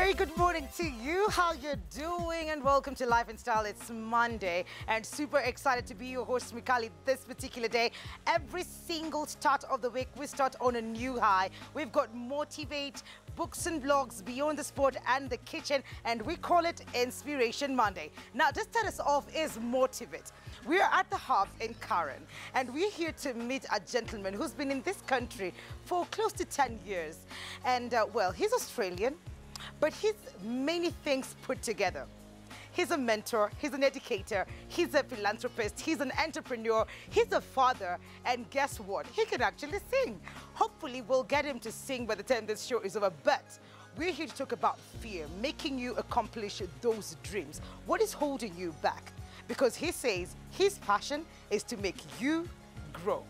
very good morning to you. How you doing? And welcome to Life and Style. It's Monday and super excited to be your host, Mikali, this particular day. Every single start of the week, we start on a new high. We've got Motivate, books and blogs, beyond the sport and the kitchen, and we call it Inspiration Monday. Now, to start us off is Motivate. We are at the Hub in Karen, and we're here to meet a gentleman who's been in this country for close to 10 years. And, well, he's Australian, but he's many things put together. He's a mentor, he's an educator, he's a philanthropist, he's an entrepreneur, he's a father, and guess what? He can actually sing. Hopefully, we'll get him to sing by the time this show is over, but we're here to talk about fear, making you accomplish those dreams. What is holding you back? Because he says his passion is to make you grow.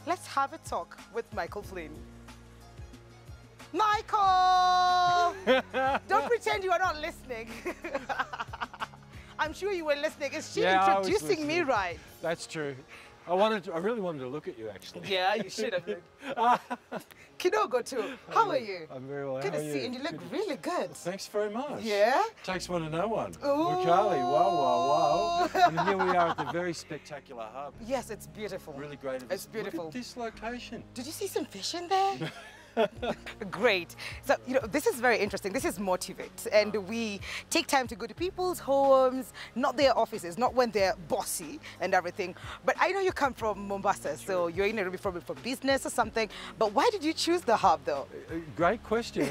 Let's have a talk with Michael Flynn. Michael! Don't pretend you are not listening. I'm sure you were listening. Is she introducing me right? That's true. I really wanted to look at you, actually. Yeah, you should have been. Kidogo too. How are you? I'm very well. Good to see you. And you look really good. Thanks very much. Yeah? Takes one to know one. Ooh. Mukali, wow. And here we are at the very spectacular hub. Yes, it's beautiful. Really great. It's beautiful. Look at this location. Did you see some fish in there? Great. So, you know, this is very interesting. This is Motivate. And we take time to go to people's homes, not their offices, not when they're bossy and everything. But I know you come from Mombasa, so you're in Nairobi probably for business or something. But why did you choose the hub, though? Great question.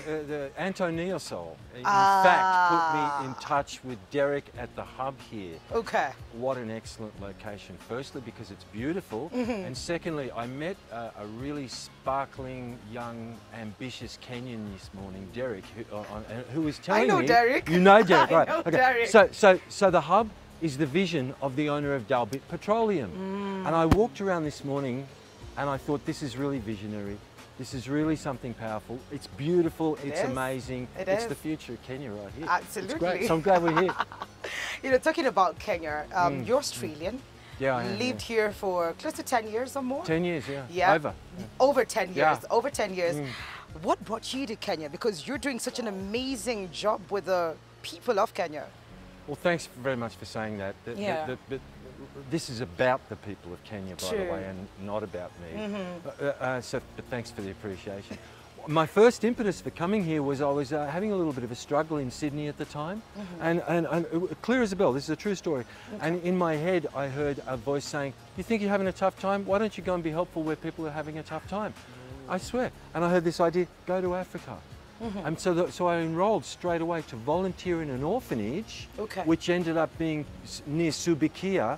Anto Neosol, in fact, put me in touch with Derek at the hub here. Okay. What an excellent location. Firstly, because it's beautiful. And secondly, I met a really sparkling, young, ambitious Kenyan this morning, Derek, who was telling me... I know Derek. You know Derek, right? I know okay. Derek. So the hub is the vision of the owner of Dalbit Petroleum. And I walked around this morning and I thought, this is really visionary. This is really something powerful. It's beautiful. It's amazing. It's the future of Kenya right here. Absolutely. It's great. So I'm glad we're here. You know, talking about Kenya, you're Australian. Yeah, I am, lived here for close to 10 years or more? 10 years, yeah. Over. Over 10 years, Yeah. over 10 years. What brought you to Kenya? Because you're doing such an amazing job with the people of Kenya. Well, thanks very much for saying that. But this is about the people of Kenya, by the way, and not about me. But thanks for the appreciation. My first impetus for coming here was I was having a little bit of a struggle in Sydney at the time, and clear as a bell, this is a true story, and in my head I heard a voice saying, you think you're having a tough time? Why don't you go and be helpful where people are having a tough time? I swear. And I heard this idea, go to Africa. And so I enrolled straight away to volunteer in an orphanage, which ended up being near Subukia.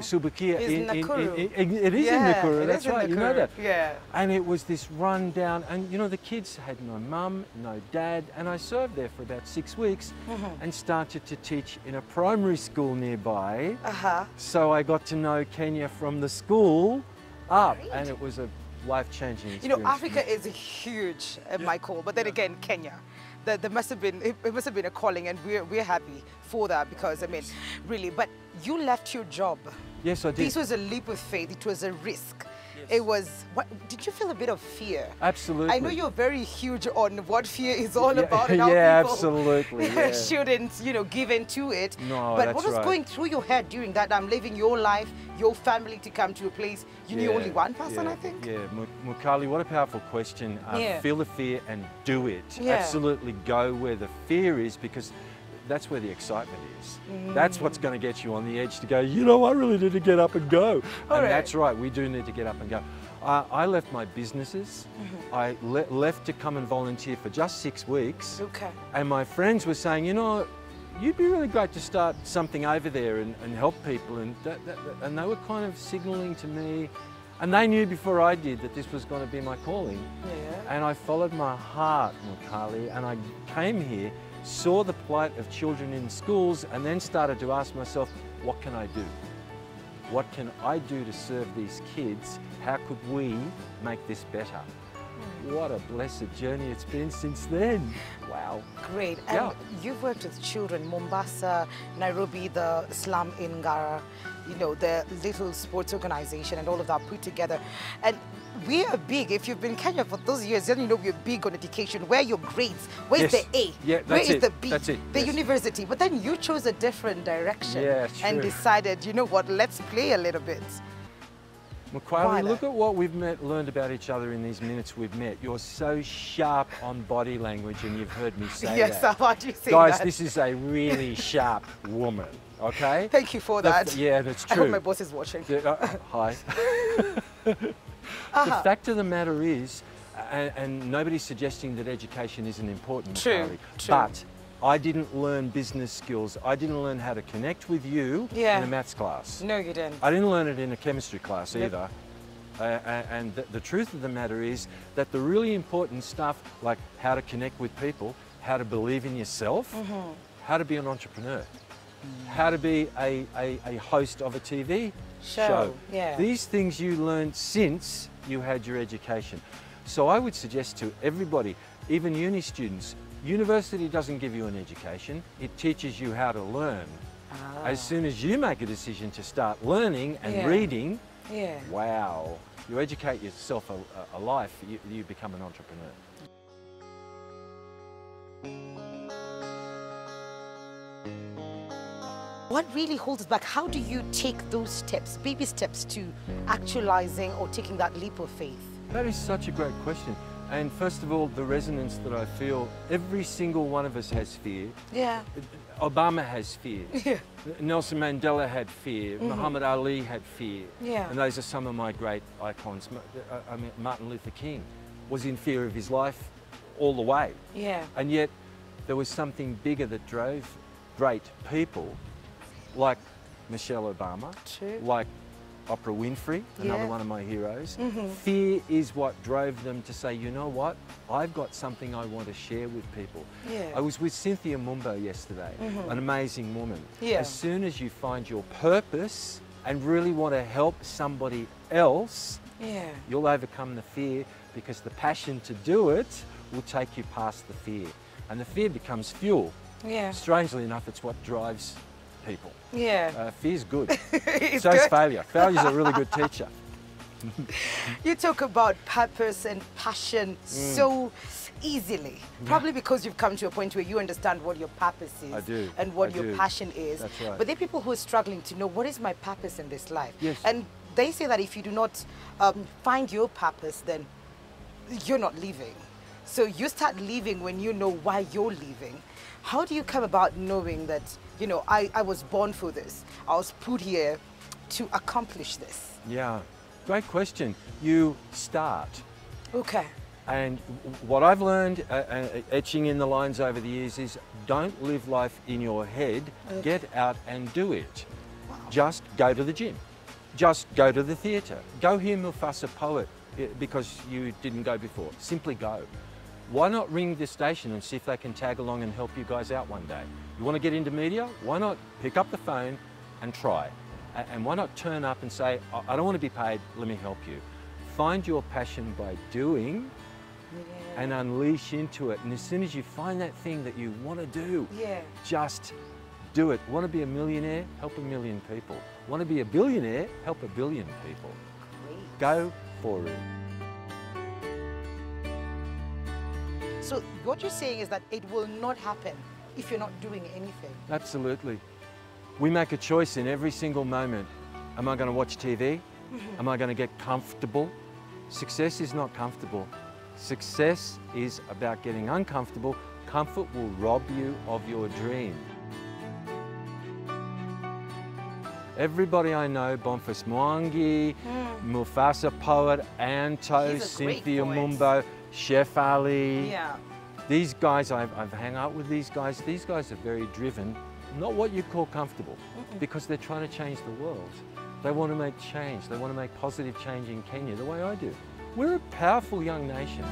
Subukia in Nakuru. It is in Nakuru, that's right, Nakuru. you know that. Yeah. And it was this run down, and you know, the kids had no mum, no dad, and I served there for about 6 weeks and started to teach in a primary school nearby. So I got to know Kenya from the school up, and it was a life-changing experience. You know, Africa is huge, Michael, but then again, Kenya. There must have been, it must have been a calling, and we're happy for that because, I mean, really, but you left your job. Yes, I did. This was a leap of faith, it was a risk. It was, did you feel a bit of fear? Absolutely. I know you're very huge on what fear is all about and how people absolutely. shouldn't, you know, give in to it. No, but what was going through your head during that time, living your life, your family to come to a place? You knew only one person, I think? Yeah, Mukali, what a powerful question. Feel the fear and do it. Yeah. Absolutely go where the fear is, because that's where the excitement is. That's what's going to get you on the edge to go, you know, I really need to get up and go. That's right, we do need to get up and go. I left my businesses. I left to come and volunteer for just 6 weeks. And my friends were saying, you know, you'd be really great to start something over there and help people. And they were kind of signalling to me, and they knew before I did that this was going to be my calling. And I followed my heart, Mukali, and I came here, saw the plight of children in schools, and then started to ask myself, what can I do? What can I do to serve these kids? How could we make this better? What a blessed journey it's been since then. Wow. well. Great. And you've worked with children, Mombasa, Nairobi, the slum in Ngara, you know, the little sports organization and all of that put together. And we are big. If you've been in Kenya for those years, then you know we're big on education. Where are your grades? Where's the A? Yeah, Where is the B? That's it. The university. But then you chose a different direction and true. decided, you know what, let's play a little bit. Makwali, look at what we've learned about each other in these minutes we've met. You're so sharp on body language, and you've heard me say that. Yes, I've heard you say Guys, that. this is a really sharp woman, okay? Thank you for that. Yeah, that's true. I hope my boss is watching. Hi. The fact of the matter is, and nobody's suggesting that education isn't important, True, Makwali, true. but I didn't learn business skills. I didn't learn how to connect with you in a maths class. No, you didn't. I didn't learn it in a chemistry class either. And the truth of the matter is that the really important stuff, like how to connect with people, how to believe in yourself, how to be an entrepreneur, how to be a host of a TV show. Yeah. These things you learned since you had your education. So I would suggest to everybody, even uni students, university doesn't give you an education, it teaches you how to learn. As soon as you make a decision to start learning and reading, wow, you educate yourself a life, you become an entrepreneur. What really holds us back? How do you take those steps, baby steps, to actualizing or taking that leap of faith? That is such a great question. And first of all, the resonance that I feel, every single one of us has fear. Yeah. Obama has fear. Yeah. Nelson Mandela had fear. Muhammad Ali had fear. Yeah. And those are some of my great icons. I mean, Martin Luther King was in fear of his life all the way. Yeah. And yet there was something bigger that drove great people like Michelle Obama, True. like Oprah Winfrey, another one of my heroes. Fear is what drove them to say, you know what, I've got something I want to share with people. Yeah. I was with Cynthia Mumbo yesterday, an amazing woman. Yeah. As soon as you find your purpose and really want to help somebody else, you'll overcome the fear, because the passion to do it will take you past the fear. And the fear becomes fuel. Yeah. Strangely enough, it's what drives people. Yeah. Fear's good. It's So is good. failure. Failure's a really good teacher. You talk about purpose and passion so easily, probably because you've come to a point where you understand what your purpose is. I do. And what I your do. passion is. That's right. But there are people who are struggling to know, what is my purpose in this life? Yes. And they say that if you do not find your purpose, then you're not living. So you start living when you know why you're living. How do you come about knowing that, you know, I was born for this, I was put here to accomplish this? Yeah, great question. You start. Okay. And what I've learned, etching in the lines over the years, is don't live life in your head. Get out and do it. Wow. Just go to the gym. Just go to the theatre. Go hear Mombasa Poet because you didn't go before. Simply go. Why not ring the station and see if they can tag along and help you guys out one day? You want to get into media? Why not pick up the phone and try? And why not turn up and say, I don't want to be paid, let me help you. Find your passion by doing and unleash into it. And as soon as you find that thing that you want to do, just do it. Want to be a millionaire? Help a million people. Want to be a billionaire? Help a billion people. Great. Go for it. So what you're saying is that it will not happen if you're not doing anything. Absolutely. We make a choice in every single moment. Am I going to watch TV? Am I going to get comfortable? Success is not comfortable. Success is about getting uncomfortable. Comfort will rob you of your dream. Everybody I know, Boniface Mwangi, Mombasa Poet, Anto, He's a great Cynthia poet. Mumbo, Chef Ali. Yeah. These guys, I've hung out with these guys. These guys are very driven, not what you call comfortable, because they're trying to change the world. They want to make change. They want to make positive change in Kenya the way I do. We're a powerful young nation.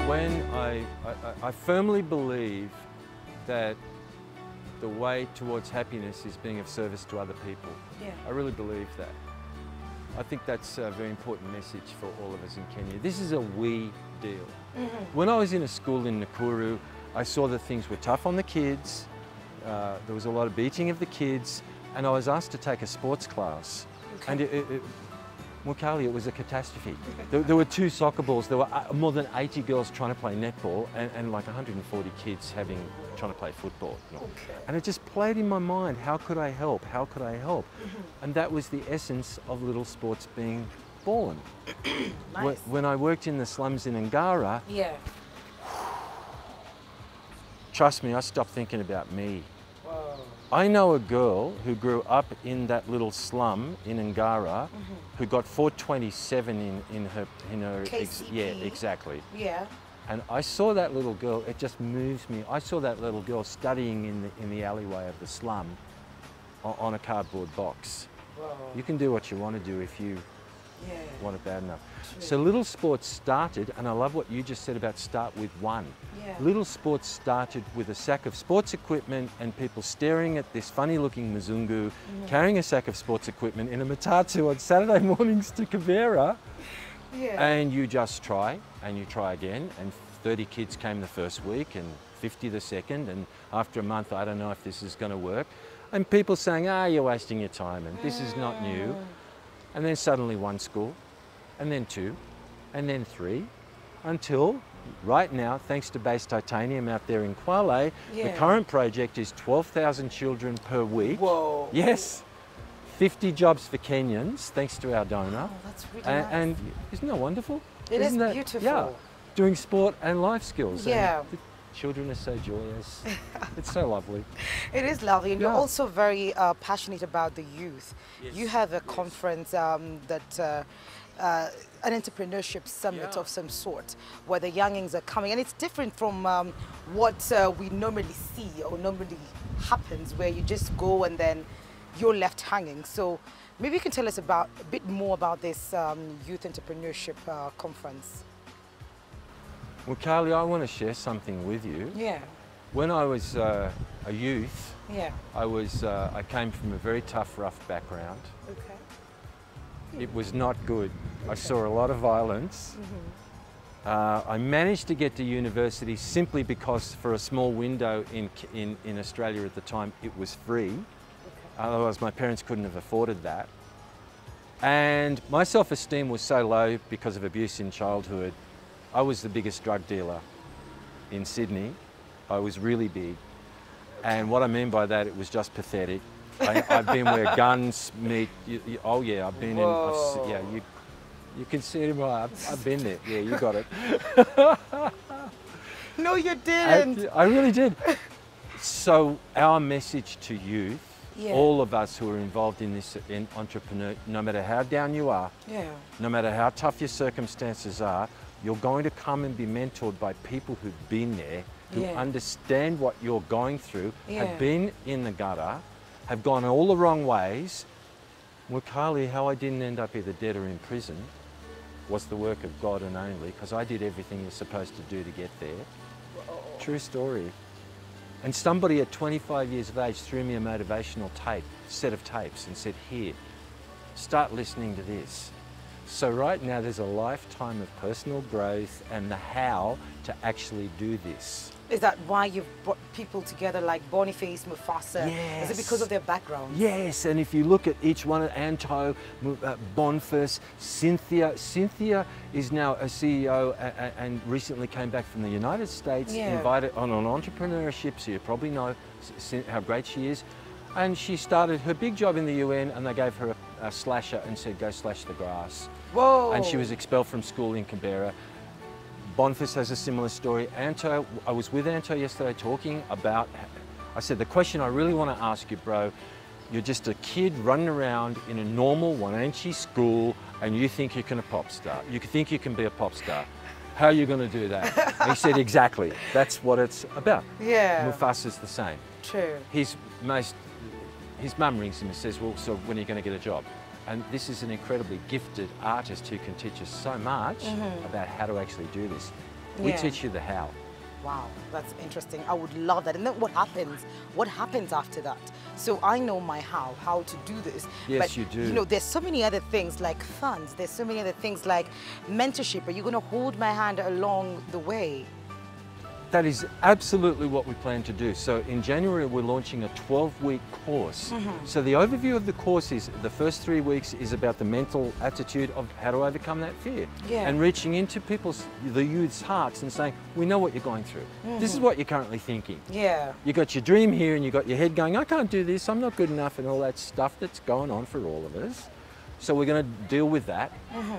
When I firmly believe that the way towards happiness is being of service to other people. Yeah. I really believe that. I think that's a very important message for all of us in Kenya. This is a we deal. When I was in a school in Nakuru, I saw that things were tough on the kids. There was a lot of beating of the kids, and I was asked to take a sports class. And Mukali, it was a catastrophe. There were 2 soccer balls. There were more than 80 girls trying to play netball and like 140 kids trying to play football. And it just played in my mind, how could I help? How could I help? And that was the essence of Little Sports being born. Nice. When I worked in the slums in Ngara, Yeah. trust me, I stopped thinking about me. I know a girl who grew up in that little slum in Ngara, who got 427 in her KCP. yeah, exactly. Yeah. And I saw that little girl. It just moves me. I saw that little girl studying in the alleyway of the slum on a cardboard box. Whoa. You can do what you want to do if you Yeah. want it bad enough. True. So Little Sports started, and I love what you just said about start with one. Yeah. Little Sports started with a sack of sports equipment and people staring at this funny looking Mzungu carrying a sack of sports equipment in a matatu on Saturday mornings to Kibera. Yeah. And you just try and you try again, and 30 kids came the first week and 50 the second, and after a month, I don't know if this is going to work. And people saying, you're wasting your time and this is not new. And then suddenly 1 school, and then 2, and then 3, until right now, thanks to Base Titanium out there in Kwale, the current project is 12,000 children per week. Whoa. Yes. 50 jobs for Kenyans, thanks to our donor. Oh, that's really nice. And isn't that wonderful? Isn't that beautiful? Yeah, doing sport and life skills. Yeah. And the children are so joyous. It's so lovely. It is lovely, and you're Yeah. also very passionate about the youth. Yes. You have a conference an entrepreneurship summit Yeah. of some sort, where the youngings are coming, and it's different from what we normally see or normally happens, where you just go and then you're left hanging. So maybe you can tell us a bit more about this youth entrepreneurship conference. Well, Carly, I want to share something with you. Yeah. When I was a youth, Yeah. I came from a very tough, rough background. Okay. It was not good. I saw a lot of violence. I managed to get to university simply because for a small window in Australia at the time, it was free. Otherwise, my parents couldn't have afforded that. And my self-esteem was so low because of abuse in childhood. I was the biggest drug dealer in Sydney. I was really big. And what I mean by that, it was just pathetic. I've been where guns meet. Oh yeah, I've been Whoa. you can see it. I've been there. Yeah, you got it. No, you didn't. I really did. So our message to youth, all of us who are involved in this entrepreneur, no matter how down you are, no matter how tough your circumstances are, you're going to come and be mentored by people who've been there, who understand what you're going through, have been in the gutter, have gone all the wrong ways. Well, Carly, how I didn't end up either dead or in prison was the work of God and only, because I did everything you're supposed to do to get there. True story. And somebody at 25 years of age threw me a motivational set of tapes and said, here, start listening to this. So right now there's a lifetime of personal growth and the how to actually do this. Is that why you've brought people together like Boniface, Mufasa? Yes. Is it because of their background? Yes, and if you look at each one, Anto, Boniface, Cynthia. Cynthia is now a CEO and recently came back from the United States, invited on an entrepreneurship, so you probably know how great she is. And she started her big job in the UN, and they gave her a slasher and said, go slash the grass. Whoa. And she was expelled from school in Canberra. Boniface has a similar story. Anto, I was with Anto yesterday talking about, I said, the question I really want to ask you, bro, you're just a kid running around in a normal Wananchi school and you think you can be a pop star. You think you can be a pop star. How are you going to do that? And he said, exactly. That's what it's about. Yeah. Mufasa's the same. True. His mum rings him and says, well, so when are you going to get a job? And this is an incredibly gifted artist who can teach us so much about how to actually do this. We teach you the how. Wow, that's interesting. I would love that. And then what happens? What happens after that? So I know my how to do this. Yes, but, you do. You know, there's so many other things like funds. There's so many other things like mentorship. Are you going to hold my hand along the way? That is absolutely what we plan to do. So in January, we're launching a 12-week course. So the overview of the course is the first 3 weeks is about the mental attitude of how to overcome that fear. Yeah. And reaching into the youth's hearts and saying, we know what you're going through. This is what you're currently thinking. Yeah. You got your dream here and you got your head going, I can't do this, I'm not good enough, and all that stuff that's going on for all of us. So we're going to deal with that.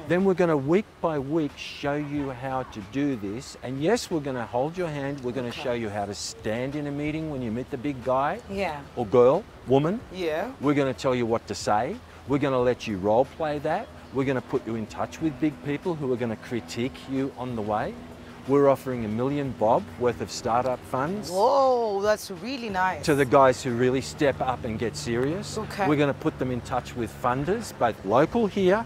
Then we're going to week by week show you how to do this. And yes, we're going to hold your hand. We're going to show you how to stand in a meeting when you meet the big guy or girl, woman. Yeah. We're going to tell you what to say. We're going to let you role play that. We're going to put you in touch with big people who are going to critique you on the way. We're offering $1 million bob worth of startup funds. Whoa, that's really nice. To the guys who really step up and get serious. Okay. We're going to put them in touch with funders, both local here,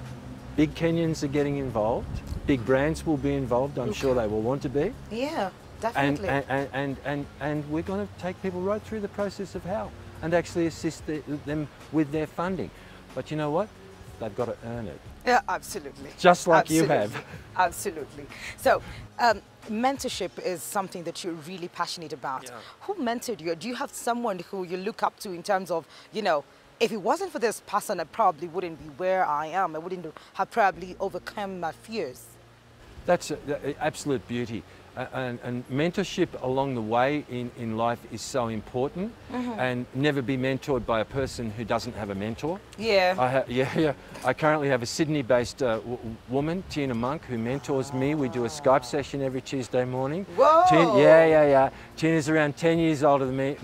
big Kenyans are getting involved, big brands will be involved, I'm sure they will want to be. Yeah, definitely. And we're going to take people right through the process of how and actually assist them with their funding. But you know what? They've got to earn it. Yeah, absolutely. Just like Absolutely. you have. Absolutely. So, mentorship is something that you're really passionate about. Yeah. Who mentored you? Do you have someone who you look up to in terms of, you know, if it wasn't for this person, I probably wouldn't be where I am. I wouldn't have probably overcome my fears. That's absolute beauty. And mentorship along the way in life is so important. And never be mentored by a person who doesn't have a mentor. Yeah. I currently have a Sydney-based woman, Tina Monk, who mentors me. We do a Skype session every Tuesday morning. Whoa! Tina's around 10 years older than me.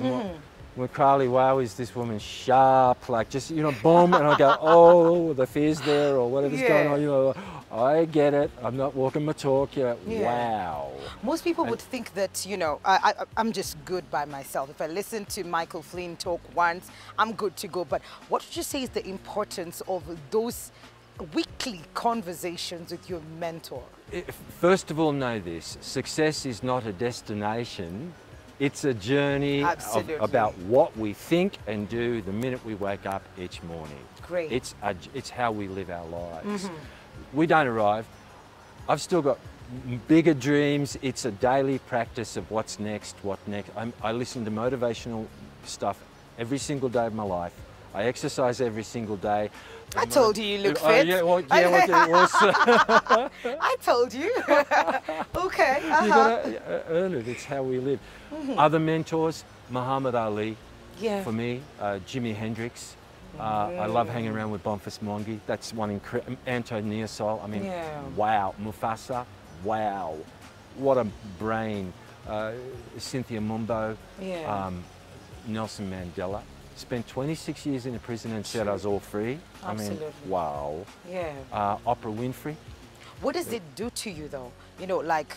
Carly, wow, is this woman sharp? Like just, you know, boom, and I go, oh, the fear's there or whatever's going on, you know. I get it. I'm not walking my talk. Wow. Most people would think that, you know, I'm just good by myself. If I listen to Michael Flynn talk once, I'm good to go. But what would you say is the importance of those weekly conversations with your mentor? First of all, know this. Success is not a destination. It's a journey about what we think and do the minute we wake up each morning. Great. It's how we live our lives. We don't arrive. I've still got bigger dreams. It's a daily practice of what's next, what next. I listen to motivational stuff every single day of my life. I exercise every single day. I told you look fit. I told you. Okay. You gotta earn it. It's how we live. Other mentors, Muhammad Ali. Yeah. For me, Jimi Hendrix. I love hanging around with Boniface Mwangi. That's one incredible. Anto Neosol. I mean, wow. Mufasa. Wow. What a brain. Cynthia Mumbo. Yeah. Nelson Mandela. Spent 26 years in a prison and said I was all free. Absolutely. I mean, wow. Yeah. Oprah Winfrey. What does it do to you though? You know, like,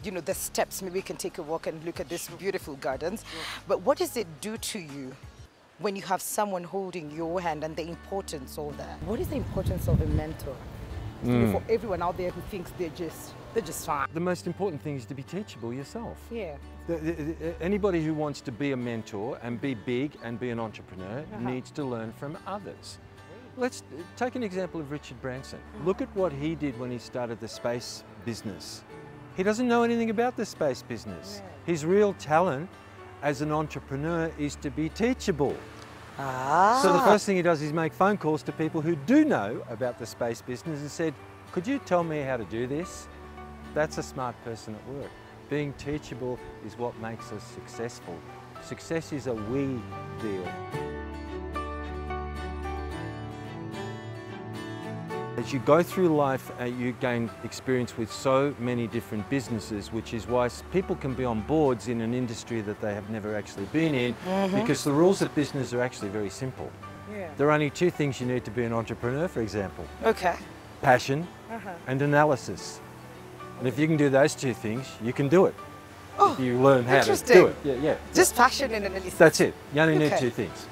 you know, the steps, maybe we can take a walk and look at these beautiful gardens. But what does it do to you when you have someone holding your hand and the importance of that? What is the importance of a mentor? For everyone out there who thinks they're just fine. The most important thing is to be teachable yourself. Yeah. Anybody who wants to be a mentor and be big and be an entrepreneur needs to learn from others. Let's take an example of Richard Branson. Look at what he did when he started the space business. He doesn't know anything about the space business. His real talent as an entrepreneur is to be teachable. So the first thing he does is make phone calls to people who do know about the space business and said, could you tell me how to do this? That's a smart person at work. Being teachable is what makes us successful. Success is a we deal. As you go through life, you gain experience with so many different businesses, which is why people can be on boards in an industry that they have never actually been in, because the rules of business are actually very simple. There are only two things you need to be an entrepreneur, for example. Okay. Passion and analysis. And if you can do those two things, you can do it. If you learn how to do it. Yeah. Just passion and analysis. That's it. You only need two things.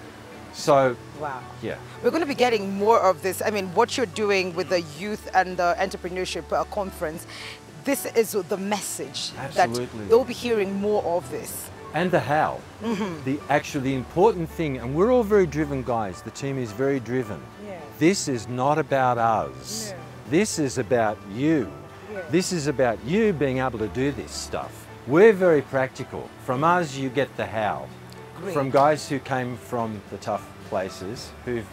So, wow. Yeah. We're going to be getting more of this. I mean, what you're doing with the youth and the entrepreneurship conference, this is the message. Absolutely. That they'll be hearing more of this. and the how. The important thing, and we're all very driven guys, the team is very driven. Yeah. This is not about us. Yeah. This is about you. Yeah. This is about you being able to do this stuff. We're very practical. From us, you get the how. Great. From guys who came from the tough places, who've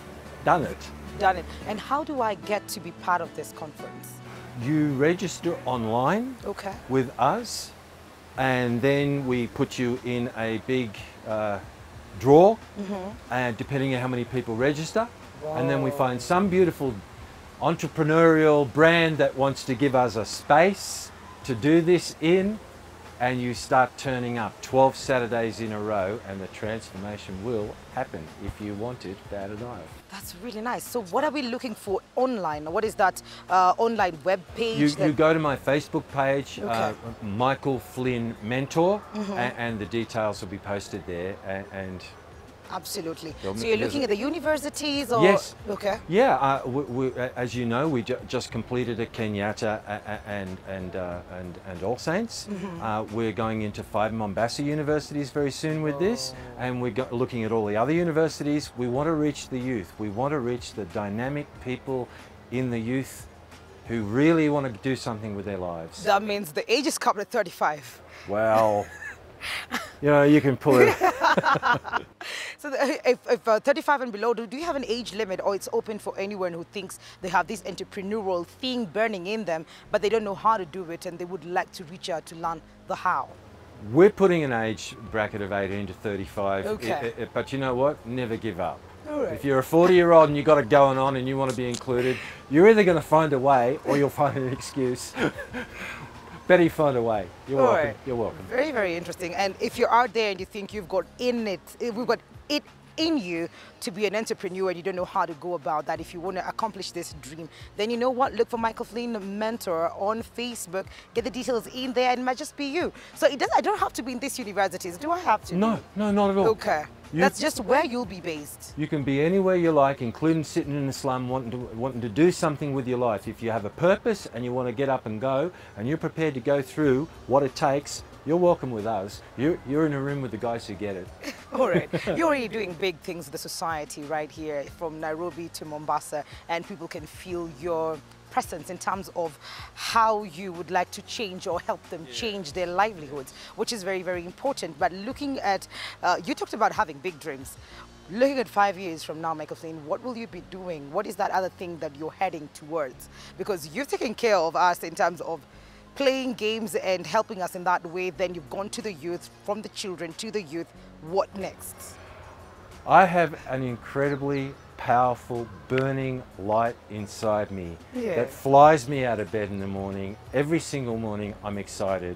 done it. Done it. And how do I get to be part of this conference? You register online Okay. with us, and then we put you in a big draw, and depending on how many people register. And then we find some beautiful entrepreneurial brand that wants to give us a space to do this in, and you start turning up 12 Saturdays in a row, and the transformation will happen if you want it bad enough. That's really nice. So what are we looking for online? What is that online web page? You go to my Facebook page, Okay. Michael Flynn Mentor, and the details will be posted there. And Absolutely. You'll So you're looking at the universities, or yes, okay, yeah. As you know, we just completed a Kenyatta and All Saints. We're going into 5 Mombasa universities very soon with this, and we're looking at all the other universities. We want to reach the youth. We want to reach the dynamic people in the youth who really want to do something with their lives. that means the age is covered at 35. Well, you know, you can pull it. So if 35 and below, do you have an age limit, or it's open for anyone who thinks they have this entrepreneurial thing burning in them, but they don't know how to do it and they would like to reach out to learn the how? We're putting an age bracket of 18 to 35, Okay. but you know what? Never give up. All right. If you're a 40-year-old and you've got it going on and you want to be included, you're either going to find a way or you'll find an excuse. Better you find a way. You're All welcome. right. You're welcome. Very, very interesting. And if you're out there and you think you've got we've got it in you to be an entrepreneur and you don't know how to go about that, if you want to accomplish this dream, then you know what? Look for Michael Flynn Mentor on Facebook. Get the details in there, and it might just be you. So I don't have to be in these universities. Do I have to? No, not at all. Okay. That's just where you'll be based. You can be anywhere you like, including sitting in the slum wanting to do something with your life. If you have a purpose and you want to get up and go, and you're prepared to go through what it takes, you're welcome with us. You're in a room with the guys who get it. All right. You're already doing big things with the society right here, from Nairobi to Mombasa, and people can feel your presence in terms of how you would like to change or help them change their livelihoods, which is very, very important. But looking at, you talked about having big dreams. Looking at 5 years from now, Michael Flynn, what will you be doing? What is that other thing that you're heading towards? Because you've taken care of us in terms of playing games and helping us in that way. Then you've gone to the youth, from the children to the youth. What next? I have an incredibly powerful, burning light inside me that flies me out of bed in the morning. Every single morning, I'm excited.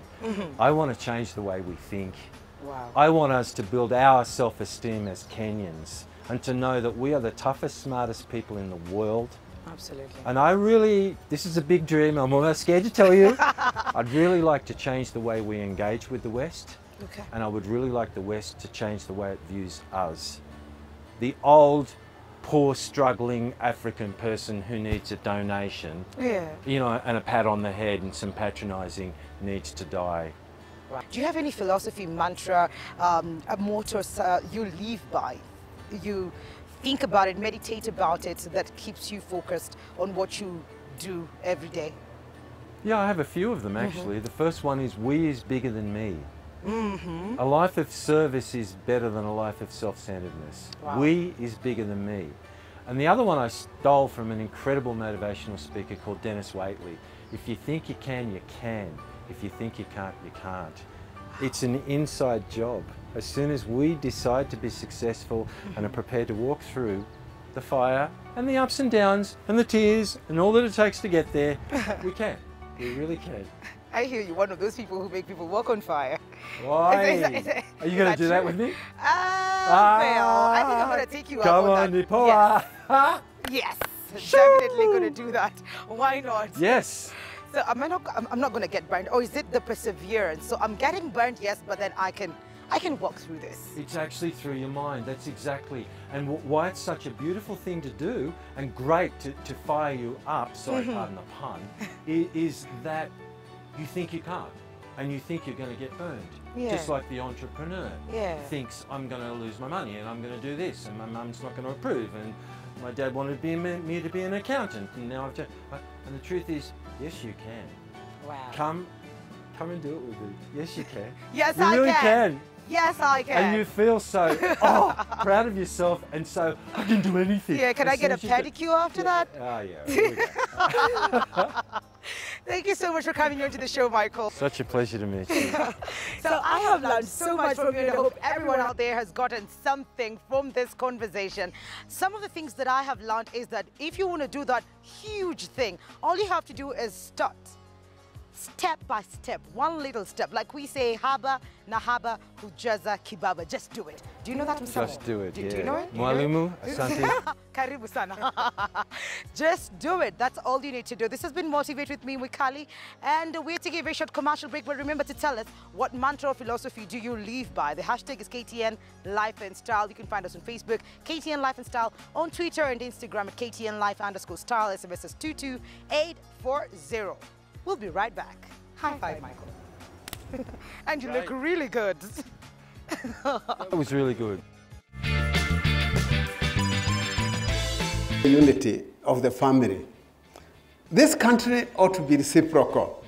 I want to change the way we think. Wow. I want us to build our self-esteem as Kenyans, and to know that we are the toughest, smartest people in the world. Absolutely. And I really, this is a big dream, I'm almost scared to tell you. I'd really like to change the way we engage with the West. Okay. And I would really like the West to change the way it views us. The old, poor, struggling African person who needs a donation, you know, and a pat on the head and some patronising, needs to die. Right. Do you have any philosophy, mantra, a motto you live by? You think about it, meditate about it, that keeps you focused on what you do every day? Yeah, I have a few of them actually. The first one is, we is bigger than me. A life of service is better than a life of self-centeredness. Wow. We is bigger than me. And the other one I stole from an incredible motivational speaker called Dennis Waitley. If you think you can, you can. If you think you can't, you can't. It's an inside job. As soon as we decide to be successful and are prepared to walk through the fire and the ups and downs and the tears and all that it takes to get there, we can. We really can. I hear you, one of those people who make people walk on fire. Why? Are you going to do that with me? Well, I think I'm going to take you Come up on, on that. Nipoa. Yes, definitely going to do that. Why not? Yes. So I'm not going to get burned. Or is it the perseverance? So I'm getting burned, yes, but then I can walk through this. It's actually through your mind. That's exactly. And why it's such a beautiful thing to do and great to fire you up, sorry, pardon the pun, is that you think you can't. and you think you're going to get burned. Yeah. Just like the entrepreneur thinks, I'm going to lose my money and I'm going to do this and my mum's not going to approve and my dad wanted me to be an accountant and now I've just... And the truth is, yes you can. Wow. Come and do it with me. Yes you can. Yes, you really can. Yes, I can. And you feel so, proud of yourself and so, I can do anything. Yeah, can I get a pedicure after that? Oh, yeah. Here we go. Thank you so much for coming into the show, Michael. Such a pleasure to meet you. So I have learned so much from you and I hope everyone out there has gotten something from this conversation. Some of the things that I have learned is that if you want to do that huge thing, all you have to do is start. Step by step, one little step. Like we say, haba, nahaba, hujaza, kibaba. Just do it. Do you know that? Just do it, do you know it? Mwalimu, asante. Karibu sana. Just do it. That's all you need to do. This has been Motivate with me, Mikali. And we're taking a very short commercial break. But remember to tell us, what mantra or philosophy do you live by? The hashtag is KTN Life and Style. You can find us on Facebook, KTN Life and Style, on Twitter and Instagram at KTN Life_style. SMS is 22840. We'll be right back. High five, Michael. And you look really good. That was really good. The unity of the family. This country ought to be reciprocal.